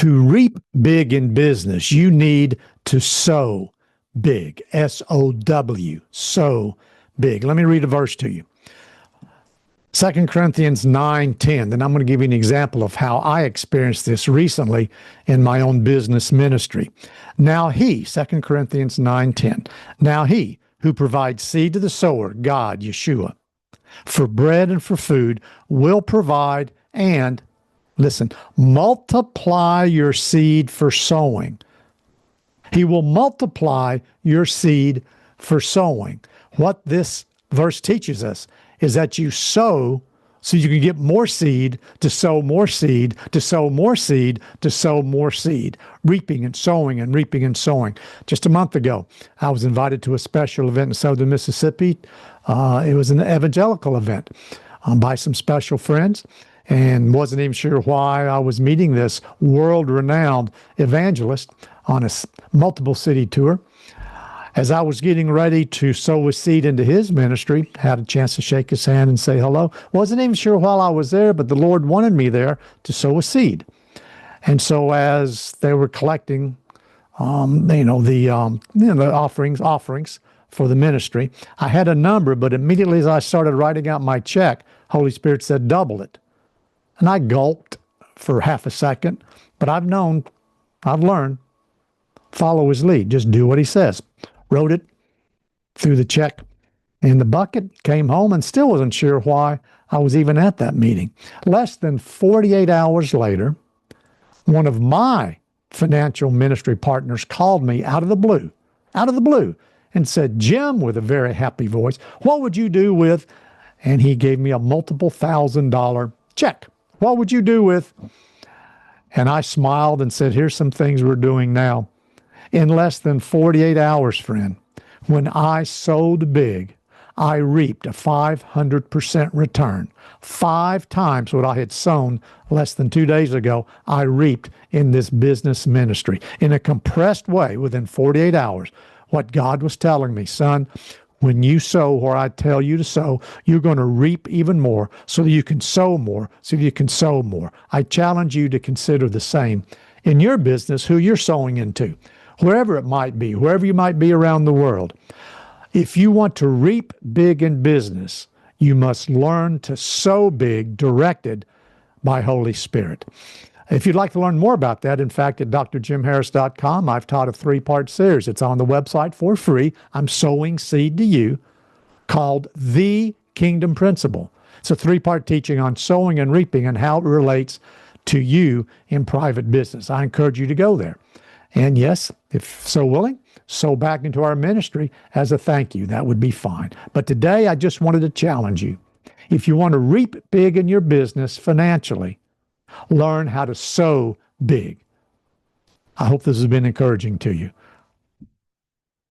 To reap big in business, you need to sow big. S-O-W, sow big. Let me read a verse to you. 2 Corinthians 9:10. Then I'm going to give you an example of how I experienced this recently in my own business ministry. Now he, 2 Corinthians 9:10, now he who provides seed to the sower, God, Yeshua, for bread and for food, will provide and, listen, multiply your seed for sowing. He will multiply your seed for sowing. What this verse teaches us is that you sow so you can get more seed, to sow more seed, to sow more seed, to sow more seed, reaping and sowing and reaping and sowing. Just a month ago, I was invited to a special event in southern Mississippi. It was an evangelical event by some special friends, and wasn't even sure why I was meeting this world-renowned evangelist on a multiple city tour. As I was getting ready to sow a seed into his ministry, had a chance to shake his hand and say hello. Wasn't even sure while I was there, but the Lord wanted me there to sow a seed. And so as they were collecting, the offerings for the ministry, I had a number, but immediately as I started writing out my check, Holy Spirit said, double it. And I gulped for half a second, but I've learned, follow his lead. Just do what he says. Wrote it, threw the check in the bucket, came home, and still wasn't sure why I was even at that meeting. Less than 48 hours later, one of my financial ministry partners called me out of the blue, and said, Jim, with a very happy voice, what would you do with, and he gave me a multiple $1,000 check. What would you do with? And I smiled and said, here's some things we're doing now. In less than 48 hours, friend, when I sowed big, I reaped a 500% return. 5 times what I had sown less than 2 days ago, I reaped in this business ministry. In a compressed way, within 48 hours, what God was telling me, son, when you sow where I tell you to sow, you're going to reap even more so that you can sow more, so that you can sow more. I challenge you to consider the same in your business, who you're sowing into. Wherever it might be, wherever you might be around the world. If you want to reap big in business, you must learn to sow big, directed by Holy Spirit. If you'd like to learn more about that, in fact, at drjimharris.com, I've taught a 3-part series. It's on the website for free. I'm sowing seed to you, called The Kingdom Principle. It's a 3-part teaching on sowing and reaping and how it relates to you in private business. I encourage you to go there. And yes, if so willing, sow back into our ministry as a thank you. That would be fine. But today, I just wanted to challenge you. If you want to reap big in your business financially, learn how to sow big. I hope this has been encouraging to you.